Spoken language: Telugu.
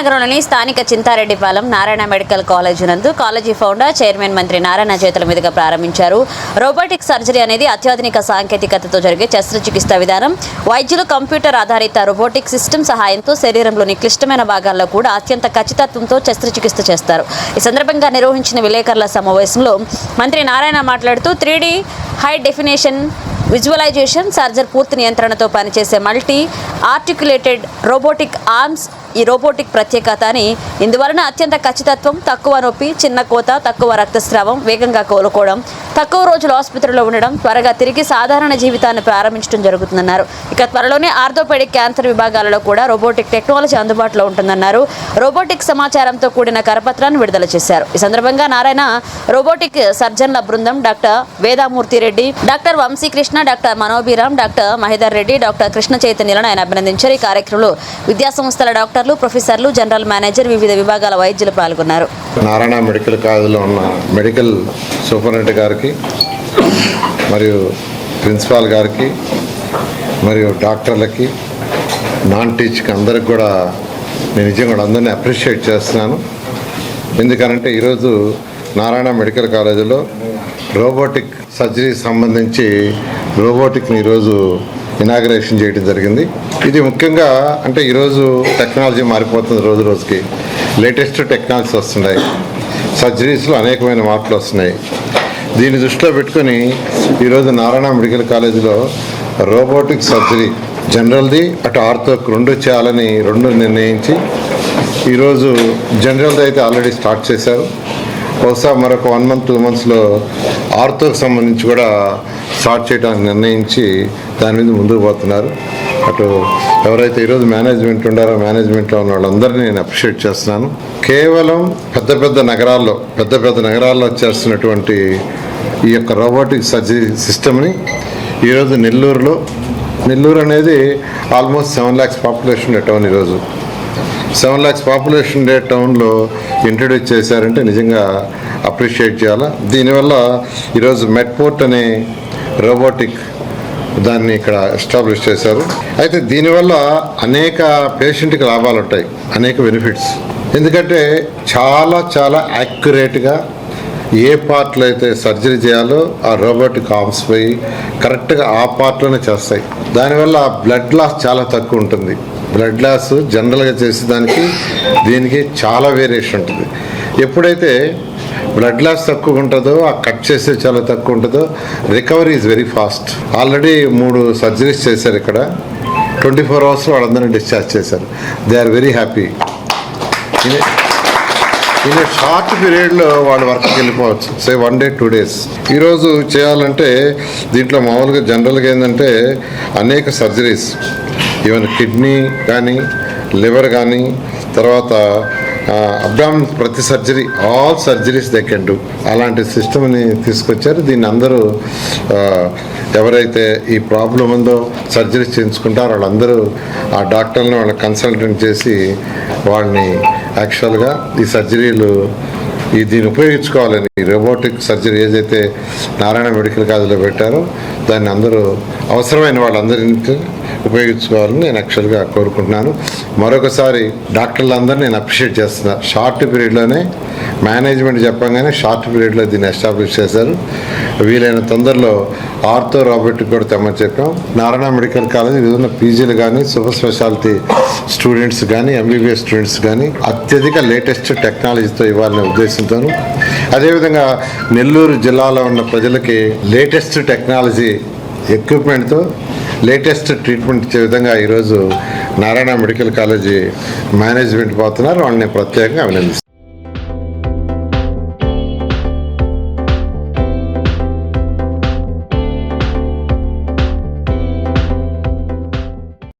నగరంలోని స్థానిక చింతారెడ్డిపాలెం నారాయణ మెడికల్ కాలేజ్ నందు కాలేజీ ఫౌండర్ చైర్మన్ మంత్రి నారాయణ చేతుల మీదుగా ప్రారంభించారు. రోబోటిక్ సర్జరీ అనేది అత్యాధునిక సాంకేతికతతో జరిగే శస్త్రచికిత్స విధానం. వైద్యులు కంప్యూటర్ ఆధారిత రోబోటిక్ సిస్టమ్ సహాయంతో శరీరంలోని క్లిష్టమైన భాగాల్లో కూడా అత్యంత ఖచ్చితత్వంతో శస్త్రచికిత్స చేస్తారు. ఈ సందర్భంగా నిర్వహించిన విలేకరుల సమావేశంలో మంత్రి నారాయణ మాట్లాడుతూ 3D హై డెఫినేషన్ విజువలైజేషన్ సర్జర్ పూర్తి నియంత్రణతో పనిచేసే మల్టీ ఆర్టికులేటెడ్ రోబోటిక్ ఆర్మ్స్ ఈ రోబోటిక్ ప్రత్యేకత అని, ఇందువలన అత్యంత ఖచ్చితత్వం, తక్కువ నొప్పి, చిన్న కోత, తక్కువ రక్తస్రావం, వేగంగా కోలుకోవడం, తక్కువ రోజులు ఆసుపత్రిలో ఉండడం, త్వరగా తిరిగి సాధారణ జీవితాన్ని ప్రారంభించడం జరుగుతుందన్నారు. ఇక త్వరలోనే ఆర్థోపెడిక్ క్యాన్సర్ విభాగాలలో కూడా రోబోటిక్ టెక్నాలజీ అందుబాటులో ఉంటుందన్నారు. రోబోటిక్ సమాచారంతో కూడిన కరపత్రాన్ని విడుదల చేశారు. ఈ సందర్భంగా నారాయణ రోబోటిక్ సర్జన్ల బృందం doctor Vedamurthy Reddy, doctor Vamsikrishna, doctor Manobhiram, doctor Mahedar Reddy, doctor Krishna చైతన్యలను ఆయన అభినందించారు. ఈ కార్యక్రమంలో విద్యాసంస్థల డాక్టర్లు, ప్రొఫెసర్లు, జనరల్ మేనేజర్, వివిధ విభాగాల వైద్యులు పాల్గొన్నారు. నారాయణ మెడికల్ కాలేజీలో ఉన్న మెడికల్ సూపరింటెండెంట్ గారికి మరియు ప్రిన్సిపాల్ గారికి మరియు డాక్టర్లకి, నాన్ టీచింగ్ అందరికి కూడా నేను నిజంగా అందరినీ అప్రిషియేట్ చేస్తున్నాను. ఎందుకనంటే ఈరోజు నారాయణ మెడికల్ కాలేజీలో రోబోటిక్ సర్జరీకి సంబంధించి రోబోటిక్ని ఈరోజు ఇనాగరేషన్ చేయడం జరిగింది. ఇది ముఖ్యంగా అంటే ఈరోజు టెక్నాలజీ మారిపోతుంది, రోజు రోజుకి లేటెస్ట్ టెక్నాలజీస్ వస్తున్నాయి, సర్జరీస్లో అనేకమైన మార్పులు వస్తున్నాయి. దీన్ని దృష్టిలో పెట్టుకొని ఈరోజు నారాయణ మెడికల్ కాలేజీలో రోబోటిక్ సర్జరీ జనరల్ది అటు ఆర్థోకి రెండు చేయాలని నిర్ణయించి ఈరోజు జనరల్ది అయితే ఆల్రెడీ స్టార్ట్ చేశారు. బహుశా మరొక 1 month 2 monthsలో ఆర్థోకి సంబంధించి కూడా స్టార్ట్ చేయడానికి నిర్ణయించి దాని మీద ముందుకు పోతున్నారు. అటు ఎవరైతే ఈరోజు మేనేజ్మెంట్ ఉండారో మేనేజ్మెంట్లో ఉన్న వాళ్ళందరినీ నేను అప్రిషియేట్ చేస్తున్నాను. కేవలం పెద్ద నగరాల్లో చేస్తున్నటువంటి ఈ యొక్క రోబోటిక్ సర్జరీ సిస్టమ్ని ఈరోజు నెల్లూరు అనేది ఆల్మోస్ట్ 7 lakhs పాపులేషన్ టౌన్. ఈరోజు 7 lakhs పాపులేషన్ ఉండే టౌన్లో ఇంట్రడ్యూస్ చేశారంటే నిజంగా అప్రిషియేట్ చేయాలా. దీనివల్ల ఈరోజు మెడ్పోర్ట్ అనే రోబోటిక్ దాన్ని ఇక్కడ ఎస్టాబ్లిష్ చేశారు. అయితే దీనివల్ల అనేక పేషెంట్కి లాభాలు ఉంటాయి, అనేక బెనిఫిట్స్. ఎందుకంటే చాలా యాక్యురేట్గా ఏ పార్ట్లో అయితే సర్జరీ చేయాలో ఆ రోబోటిక్ ఆర్మ్స్ పోయి కరెక్ట్గా ఆ పార్ట్లోనే చేస్తాయి. దానివల్ల బ్లడ్ లాస్ చాలా తక్కువ ఉంటుంది. బ్లడ్ లాస్ జనరల్గా చేసేదానికి దీనికి చాలా వేరియేషన్ ఉంటుంది. ఎప్పుడైతే బ్లడ్ లాస్ తక్కువ ఉంటుందో, ఆ కట్ చేసే చాలా తక్కువ ఉంటుందో, recovery is very fast. Already 3 surgeries చేశారు ఇక్కడ. 24 hours వాళ్ళందరినీ డిశ్చార్జ్ చేశారు. They are very happy. In short పీరియడ్లో వాళ్ళు వర్క్కి వెళ్ళిపోవచ్చు, సే 1 day 2 days. ఈరోజు చేయాలంటే దీంట్లో మామూలుగా జనరల్గా ఏంటంటే అనేక సర్జరీస్, ఈవెన్ కిడ్నీ కానీ, లివర్ కానీ, తర్వాత అబ్డామిన్, ప్రతి surgery, all surgeries they can do. అలాంటి సిస్టమ్ని తీసుకొచ్చారు. దీన్ని అందరూ ఎవరైతే ఈ ప్రాబ్లం ఉందో సర్జరీస్ చేయించుకుంటారో వాళ్ళందరూ ఆ డాక్టర్ని వాళ్ళని కన్సల్టెంట్ చేసి వాళ్ళని యాక్చువల్గా ఈ సర్జరీలు దీన్ని ఉపయోగించుకోవాలని, రోబోటిక్ సర్జరీ ఏదైతే నారాయణ మెడికల్ కాలేజీలో పెట్టారో దాన్ని అందరూ అవసరమైన వాళ్ళందరినీ ఉపయోగించుకోవాలని నేను యాక్చువల్గా కోరుకుంటున్నాను. మరొకసారి డాక్టర్లందరినీ నేను అప్రిషియేట్ చేస్తున్నాను. షార్ట్ పీరియడ్లోనే మేనేజ్మెంట్ చెప్పగానే షార్ట్ పీరియడ్లో దీన్ని ఎస్టాబ్లిష్ చేశారు. వీలైన తొందరలో ఆర్థో రోబోటిక్ కూడా తెమ్మని చెప్పాం. నారాయణ మెడికల్ కాలేజ్ ఏదైనా పీజీలు కానీ, సూపర్ స్పెషాలిటీ స్టూడెంట్స్ కానీ, MBBS స్టూడెంట్స్ కానీ అత్యధిక లేటెస్ట్ టెక్నాలజీతో ఇవ్వాలనే ఉద్దేశంతోనూ, అదేవిధంగా నెల్లూరు జిల్లాలో ఉన్న ప్రజలకి లేటెస్ట్ టెక్నాలజీ ఎక్విప్మెంట్తో లేటెస్ట్ ట్రీట్మెంట్ ఇచ్చే విధంగా ఈరోజు నారాయణ మెడికల్ కాలేజీ మేనేజ్మెంట్ పోతున్నారు. వాళ్ళని ప్రత్యేకంగా అభినందిస్తున్నారు.